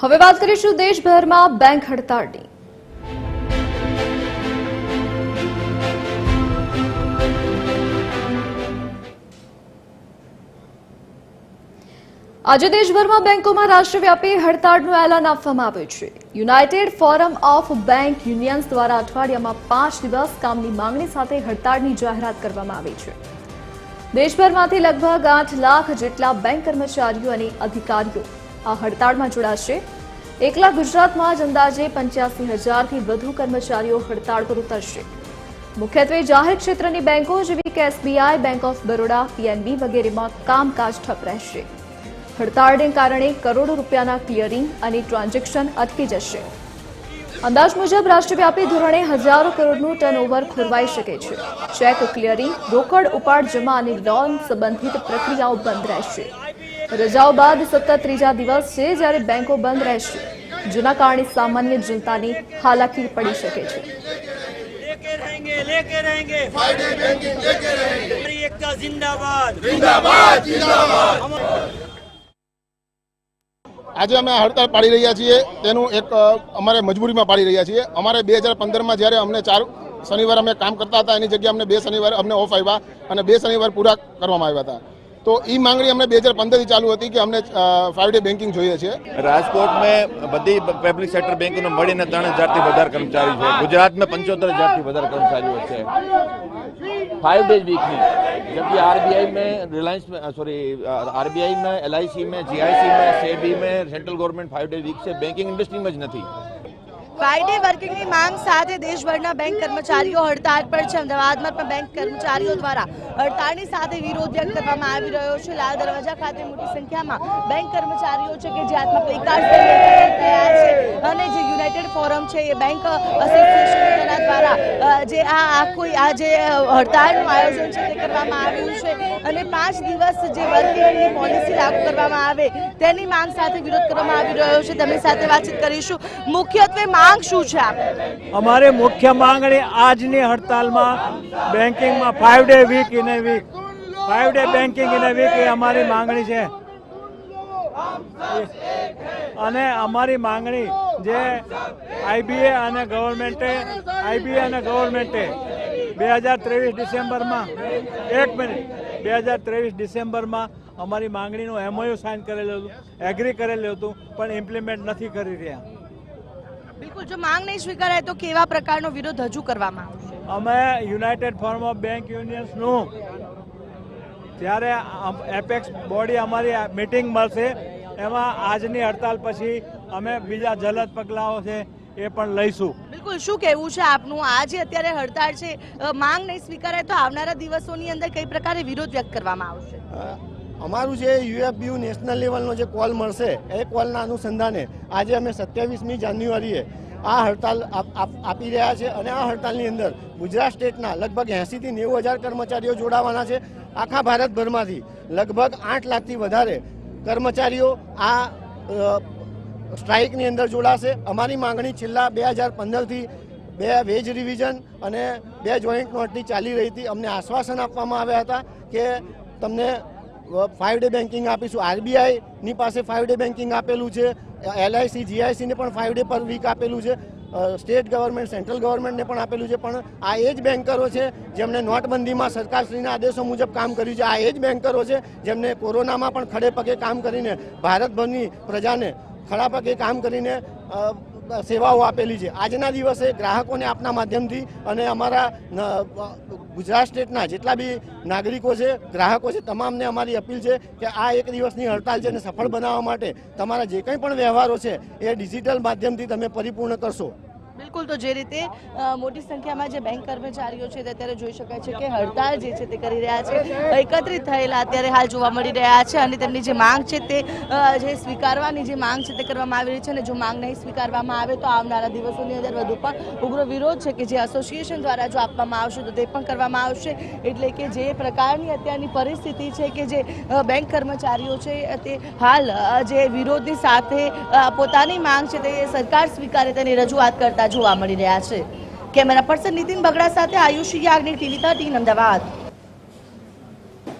હવે વાત કરીશું દેશભરમાં બેંક હડતાળની। આજે દેશભરમાં બેંકોમાં રાષ્ટ્રવ્યાપી હડતાળનું એલાન આપવામાં આવ્યું છે। United forum of bank unions દ્વારા અઠવાડિયામાં 5 દિવસ કામની માંગણી સાથે હડતાળની જાહેરાત કરવામાં આવી છે। દેશભરમાંથી લગભગ 8 લાખ જેટલા બેંક કર્મચારીઓ અને અધિકારીઓ આ હડતાળમાં જોડાશે। એકલા ગુજરાતમાં જ અંદાજે 85,000થી વધુ કર્મચારીઓ હડતાળ પર ઉતરશે। મુખ્યત્વે જાહેર ક્ષેત્રની બેંકો જેવી કે SBI, bank of Baroda, PNB વગેરેમાં કામકાજ ઠપ રહેશે। હડતાળને કારણે કરોડો રૂપિયાના ક્લિયરિંગ અને ટ્રાન્ઝેક્શન અટકી જશે। અંદાજ મુજબ રાષ્ટ્રવ્યાપી ધોરણે હજારો કરોડનું ટર્નઓવર ખોરવાઈ શકે છે। ચેક ક્લિયરિંગ, રોકડ ઉપાડ જમા અને લોન સંબંધિત પ્રક્રિયાઓ બંધ રહેશે। રજાઓ બાદ સતત ત્રીજા દિવસ છે જ્યારે બેંકો બંધ રહેશે, જેના કારણે સામાન્ય જનતાને હાલાકી પડી શકે છે। આજે અમે હડતાળ પાડી રહ્યા છીએ, તેનું એક અમારે મજબૂરીમાં પાડી રહ્યા છીએ। અમારે 2015માં જ્યારે અમને 4 શનિવાર અમે કામ કરતા હતા, એની જગ્યાએ અમને 2 શનિવાર અમને ઓફ આવ્યા અને 2 શનિવાર પૂરા કરવામાં આવ્યા હતા। તો એ માંગણી અમને 2015થી ચાલુ હતી કે અમને 5 ડે બેન્કિંગ જોઈએ છે। રાજકોટમાં બધી પબ્લિક સેક્ટર બેંકોને મળીને 3,000થી વધારે કર્મચારી છે। ગુજરાતમાં 75,000થી વધારે કર્મચારીઓ છે। 5 डेज वीक में, जबकि आरबीआई में, रिलायंस में, आरबीआई में, एलआईसी में, जीआईसी में, सेबी में सेंट्रल गवर्नमेंट 5 डे वीक से बैंकिंग इंडस्ट्री में ज नहीं। 5 डे वर्किंगની માંગ સાથે દેશભરના બેંક કર્મચારીઓ હડતાળ પર છે। અમદાવાદમાં પણ બેંક કર્મચારીઓ દ્વારા હડતાળની સાથે વિરોધ વ્યક્ત કરવામાં આવી રહ્યો છે। લાલ દરવાજા ખાતે મોટી સંખ્યામાં બેંક કર્મચારીઓ છે કે જે હાથમાં પ્લેકાર્ડ લઈને ગયા છે અને જે યુનાઇટેડ ફોરમ છે એ બેંક એસોસિએશન તેના દ્વારા જે આ જે હડતાળનું આયોજન છે તે કરવામાં આવ્યું છે અને 5 દિવસ જે વર્કિંગની પોલિસી લાગુ કરવામાં આવે તેની માંગ સાથે વિરોધ કરવામાં આવી રહ્યો છે। તેમની સાથે વાતચીત કરીશું। મુખ્યત્વે માંગ શું છે? અમારી મુખ્ય માંગણી આજની હડતાલમાં બેન્કિંગમાં 5 day week in a week, 5 day banking in a week એ અમારી માંગણી છે। અને અમારી માંગણી જે આઈબીએ અને ગવર્મેન્ટે 2023 ડિસેમ્બરમાં 2023 ડિસેમ્બરમાં અમારી માંગણીનું એમઓયુ સાઇન કરેલું હતું, એગ્રી કરેલું હતું, પણ ઇમ્પ્લિમેન્ટ નથી કરી રહ્યા। બિલકુલ, જો માંગ નહીં સ્વીકારાય તો કેવા પ્રકારનો વિરોધ હજુ કરવામાં આવશે? અમે યુનાઇટેડ ફોરમ ઓફ બેંક યુનિયન્સનું જ્યારે એપેક્સ બોડી અમારી મીટિંગ મળશે એમાં આજની હડતાલ પછી અમે બીજા જલદ પગલાઓ છે એ પણ લઈશું। બિલકુલ, શું કહેવું છે આપનું? આજે અત્યારે હડતાળ છે, માંગ નહીં સ્વીકારાય તો આવનારા દિવસોની અંદર કઈ પ્રકારે વિરોધ વ્યક્ત કરવામાં આવશે? અમારું જે યુએફબીયુ નેશનલ લેવલનો જે કોલ મળશે એ કોલના અનુસંધાને આજે અમે 27મી જાન્યુઆરીએ આ હડતાલ આપી રહ્યા છે અને આ હડતાલની અંદર ગુજરાત સ્ટેટના લગભગ 80થી 90,000 કર્મચારીઓ જોડાવાના છે। આખા ભારતભરમાંથી લગભગ 8 લાખથી વધારે કર્મચારીઓ આ સ્ટ્રાઇકની અંદર જોડાશે। અમારી માંગણી છેલ્લા 2015થી 2 વેજ રિવિઝન અને 2 જોઈન્ટ નોટની ચાલી રહી હતી। અમને આશ્વાસન આપવામાં આવ્યા હતા કે તમને 5 ડે બેન્કિંગ આપીશું। આરબીઆઈની પાસે 5 ડે બેન્કિંગ આપેલું છે, એલઆઈસી, જીઆઈસીને પણ 5 ડે પર વીક આપેલું છે, સ્ટેટ ગવર્મેન્ટ, સેન્ટ્રલ ગવર્મેન્ટને પણ આપેલું છે। પણ આ એ જ બેન્કરો છે જેમણે નોટબંધીમાં સરકારશ્રીના આદેશો મુજબ કામ કર્યું છે। આ એ જ બેન્કરો છે જેમને કોરોનામાં પણ ખડે પગે કામ કરીને ભારતભરની પ્રજાને ખડા પગે કામ કરીને સેવાઓ આપેલી છે। આજના દિવસે ગ્રાહકોને આપના માધ્યમથી અને અમારા ગુજરાત સ્ટેટના જેટલા બી નાગરિકો છે, ગ્રાહકો છે, તમામને અમારી અપીલ છે કે આ એક દિવસની હડતાલ છે એને સફળ બનાવવા માટે તમારા જે કંઈ પણ વ્યવહારો છે એ ડિજિટલ માધ્યમથી તમે પરિપૂર્ણ કરશો। બિલકુલ, તો જે રીતે મોટી સંખ્યામાં જે બેંક કર્મચારીઓ છે તે અત્યારે જોઈ શકાય છે કે હડતાળ જે છે તે કરી રહ્યા છે, એકત્રિત થયેલા અત્યારે હાલ જોવા મળી રહ્યા છે અને તેમની જે માંગ છે તે જે સ્વીકારવાની જે માંગ છે તે કરવામાં આવી રહી છે અને જો માંગ નહીં સ્વીકારવામાં આવે તો આવનારા દિવસોની અંદર વધુ પણ ઉગ્ર વિરોધ છે કે જે એસોસિએશન દ્વારા જો આપવામાં આવશે તો તે પણ કરવામાં આવશે। એટલે કે જે પ્રકારની અત્યારની પરિસ્થિતિ છે કે જે બેંક કર્મચારીઓ છે તે હાલ જે વિરોધની સાથે પોતાની માંગ છે તે સરકાર સ્વીકારે તેની રજૂઆત કરતા જોવા મળી રહ્યા છે। કેમેરા પર્સન નીતિન બગડા સાથે આયુષી યાજ્ઞિક, TV 13 અમદાવાદ।